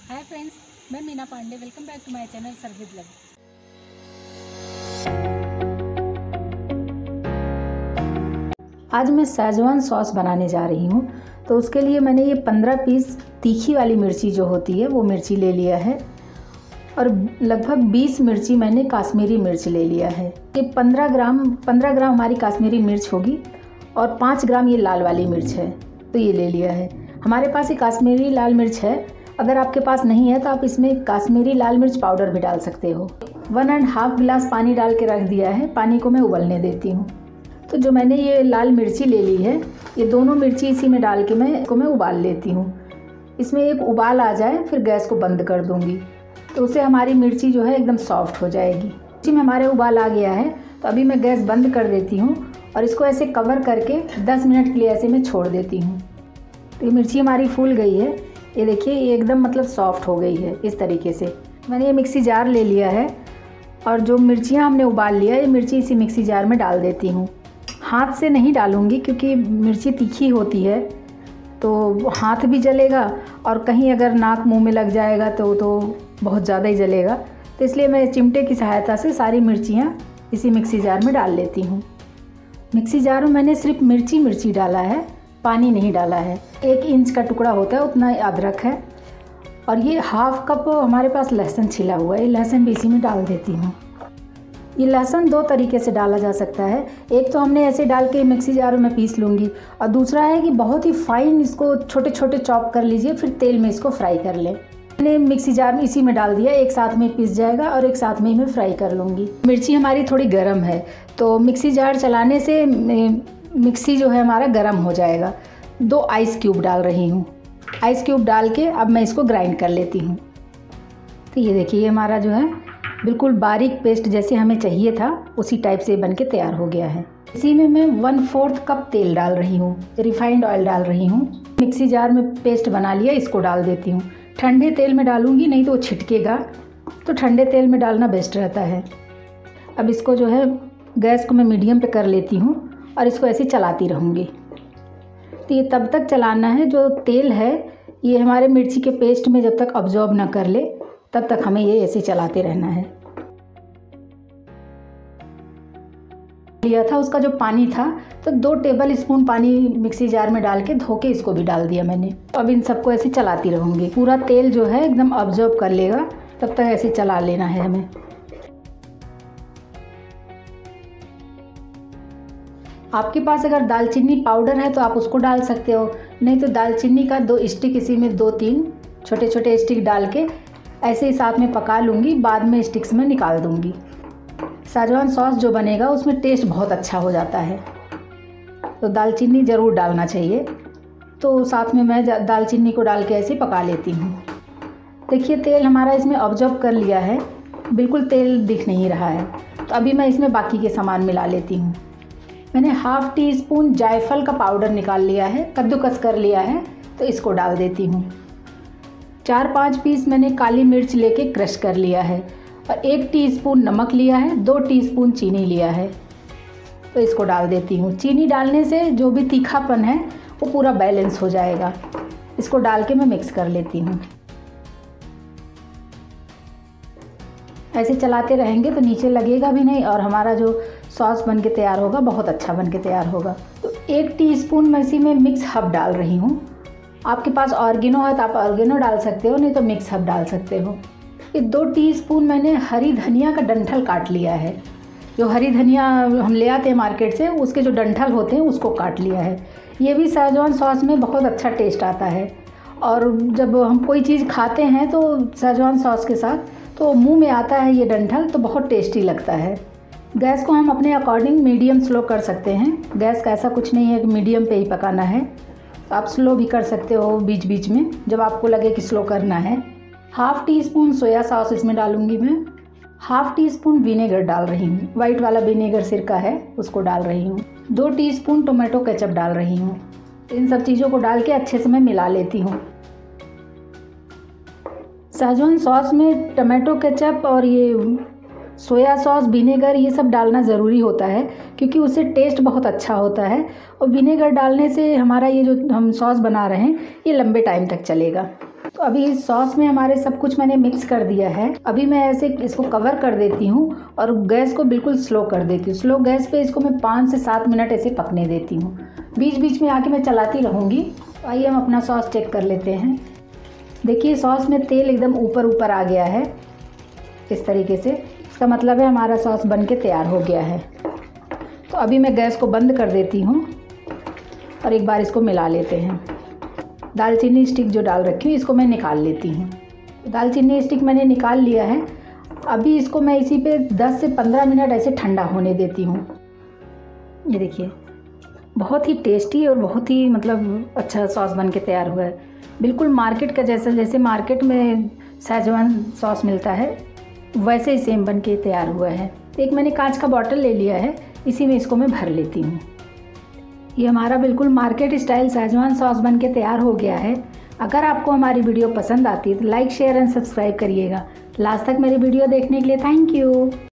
हाय friends, मैं Meena Pandey. Welcome back to my channel serve with love. आज मैं शेजवान सॉस बनाने जा रही हूँ। तो उसके लिए मैंने ये 15 पीस तीखी वाली मिर्ची जो होती है वो मिर्ची ले लिया है और लगभग 20 मिर्ची मैंने काश्मीरी मिर्च ले लिया है। ये 15 ग्राम हमारी काश्मीरी मिर्च होगी और 5 ग्राम ये लाल वाली मिर्च है, तो ये ले लिया है। हमारे पास ये काश्मीरी लाल मिर्च है, अगर आपके पास नहीं है तो आप इसमें काश्मीरी लाल मिर्च पाउडर भी डाल सकते हो। 1.5 गिलास पानी डाल के रख दिया है, पानी को मैं उबलने देती हूँ। तो जो मैंने ये लाल मिर्ची ले ली है, ये दोनों मिर्ची इसी में डाल के मैं उबाल लेती हूँ। इसमें एक उबाल आ जाए फिर गैस को बंद कर दूँगी, तो उससे हमारी मिर्ची जो है एकदम सॉफ्ट हो जाएगी। मिर्ची में हमारे उबाल आ गया है, तो अभी मैं गैस बंद कर देती हूँ और इसको ऐसे कवर करके 10 मिनट के लिए ऐसे मैं छोड़ देती हूँ। तो ये मिर्ची हमारी फूल गई है, ये देखिए ये एकदम मतलब सॉफ्ट हो गई है। इस तरीके से मैंने ये मिक्सी जार ले लिया है और जो मिर्चियाँ हमने उबाल लिया ये मिर्ची इसी मिक्सी जार में डाल देती हूँ। हाथ से नहीं डालूँगी क्योंकि मिर्ची तीखी होती है, तो हाथ भी जलेगा और कहीं अगर नाक मुंह में लग जाएगा तो बहुत ज़्यादा ही जलेगा। तो इसलिए मैं चिमटे की सहायता से सारी मिर्चियाँ इसी मिक्सी जार में डाल लेती हूँ। मिक्सी जार में मैंने सिर्फ मिर्ची डाला है, पानी नहीं डाला है। 1 इंच का टुकड़ा होता है उतना अदरक है और ये 1/2 कप हमारे पास लहसुन छिला हुआ है, ये लहसुन भी इसी में डाल देती हूँ। ये लहसुन 2 तरीके से डाला जा सकता है। एक तो हमने ऐसे डाल के मिक्सी जार में पीस लूँगी और दूसरा है कि बहुत ही फाइन इसको छोटे छोटे चॉप कर लीजिए, फिर तेल में इसको फ्राई कर लें। मैंने मिक्सी जार में इसी में डाल दिया, एक साथ में पीस जाएगा और एक साथ में ही मैं फ्राई कर लूँगी। मिर्ची हमारी थोड़ी गर्म है, तो मिक्सी जार चलाने से मिक्सी जो है हमारा गर्म हो जाएगा। 2 आइस क्यूब डाल रही हूँ। आइस क्यूब डाल के अब मैं इसको ग्राइंड कर लेती हूँ। तो ये देखिए ये हमारा जो है बिल्कुल बारीक पेस्ट जैसे हमें चाहिए था उसी टाइप से बन के तैयार हो गया है। इसी में मैं 1/4 कप तेल डाल रही हूँ, रिफाइंड ऑयल डाल रही हूँ। मिक्सी जार में पेस्ट बना लिया, इसको डाल देती हूँ। ठंडे तेल में डालूँगी नहीं तो वो छिटकेगा, तो ठंडे तेल में डालना बेस्ट रहता है। अब इसको जो है गैस को मैं मीडियम पे कर लेती हूँ और इसको ऐसे चलाती रहूँगी। तो ये तब तक चलाना है जो तेल है ये हमारे मिर्ची के पेस्ट में जब तक अब्जॉर्ब ना कर ले तब तक हमें ये ऐसे चलाते रहना है। लिया था उसका जो पानी था तो 2 टेबल स्पून पानी मिक्सी जार में डाल के धो के इसको भी डाल दिया मैंने। अब इन सबको ऐसे चलाती रहूँगी, पूरा तेल जो है एकदम अब्जॉर्ब कर लेगा, तब तक ऐसे चला लेना है हमें। आपके पास अगर दालचीनी पाउडर है तो आप उसको डाल सकते हो, नहीं तो दालचीनी का 2 स्टिक इसी में 2-3 छोटे छोटे स्टिक डाल के ऐसे ही साथ में पका लूँगी, बाद में स्टिक्स में निकाल दूँगी। शेजवान सॉस जो बनेगा उसमें टेस्ट बहुत अच्छा हो जाता है, तो दालचीनी ज़रूर डालना चाहिए। तो साथ में मैं दालचीनी को डाल के ऐसे पका लेती हूँ। देखिए तेल हमारा इसमें ऑब्जर्व कर लिया है, बिल्कुल तेल दिख नहीं रहा है। तो अभी मैं इसमें बाकी के सामान मिला लेती हूँ। मैंने 1/2 टीस्पून जायफल का पाउडर निकाल लिया है, कद्दूकस कर लिया है, तो इसको डाल देती हूँ। 4-5 पीस मैंने काली मिर्च लेके क्रश कर लिया है और 1 टीस्पून नमक लिया है, 2 टीस्पून चीनी लिया है, तो इसको डाल देती हूँ। चीनी डालने से जो भी तीखापन है वो पूरा बैलेंस हो जाएगा। इसको डाल के मैं मिक्स कर लेती हूँ। ऐसे चलाते रहेंगे तो नीचे लगेगा भी नहीं और हमारा जो सॉस बन के तैयार होगा बहुत अच्छा बन के तैयार होगा। तो 1 टीस्पून मैं इसी में मिक्स हर्ब डाल रही हूँ। आपके पास ऑर्गेनो है तो आप ऑर्गेनो डाल सकते हो, नहीं तो मिक्स हर्ब डाल सकते हो। ये 2 टीस्पून मैंने हरी धनिया का डंठल काट लिया है। जो हरी धनिया हम ले आते हैं मार्केट से, उसके जो डंठल होते हैं उसको काट लिया है। ये भी शेजवान सॉस में बहुत अच्छा टेस्ट आता है और जब हम कोई चीज़ खाते हैं तो शेजवान सॉस के साथ तो मुंह में आता है ये डंठल, तो बहुत टेस्टी लगता है। गैस को हम अपने अकॉर्डिंग मीडियम स्लो कर सकते हैं। गैस का ऐसा कुछ नहीं है कि मीडियम पे ही पकाना है, तो आप स्लो भी कर सकते हो बीच बीच में जब आपको लगे कि स्लो करना है। 1/2 टीस्पून सोया सॉस इसमें डालूंगी मैं। 1/2 टीस्पून विनेगर डाल रही हूँ, वाइट वाला विनेगर सिरका है उसको डाल रही हूँ। 2 टीस्पून टोमेटो केचप डाल रही हूँ। इन सब चीज़ों को डाल के अच्छे से मैं मिला लेती हूँ। शेजवान सॉस में टोमेटो केचप और ये सोया सॉस, विनेगर ये सब डालना ज़रूरी होता है क्योंकि उससे टेस्ट बहुत अच्छा होता है और विनेगर डालने से हमारा ये जो हम सॉस बना रहे हैं ये लंबे टाइम तक चलेगा। तो अभी इस सॉस में हमारे सब कुछ मैंने मिक्स कर दिया है। अभी मैं ऐसे इसको कवर कर देती हूँ और गैस को बिल्कुल स्लो कर देती हूँ। स्लो गैस पे इसको मैं 5 से 7 मिनट ऐसे पकने देती हूँ। बीच बीच में आके मैं चलाती रहूँगी। आइए हम अपना सॉस चेक कर लेते हैं। देखिए सॉस में तेल एकदम ऊपर ऊपर आ गया है इस तरीके से। इसका मतलब है हमारा सॉस बन के तैयार हो गया है। तो अभी मैं गैस को बंद कर देती हूँ और एक बार इसको मिला लेते हैं। दालचीनी स्टिक जो डाल रखी हूँ इसको मैं निकाल लेती हूँ। दालचीनी स्टिक मैंने निकाल लिया है। अभी इसको मैं इसी पे 10 से 15 मिनट ऐसे ठंडा होने देती हूँ। ये देखिए बहुत ही टेस्टी और बहुत ही मतलब अच्छा सॉस बन के तैयार हुआ है। बिल्कुल मार्केट का जैसा, जैसे मार्केट में शेजवान सॉस मिलता है वैसे ही सेम बन के तैयार हुआ है। एक मैंने कांच का बॉटल ले लिया है, इसी में इसको मैं भर लेती हूँ। ये हमारा बिल्कुल मार्केट स्टाइल शेजवान सॉस बन के तैयार हो गया है। अगर आपको हमारी वीडियो पसंद आती है तो लाइक शेयर एंड सब्सक्राइब करिएगा। लास्ट तक मेरी वीडियो देखने के लिए थैंक यू।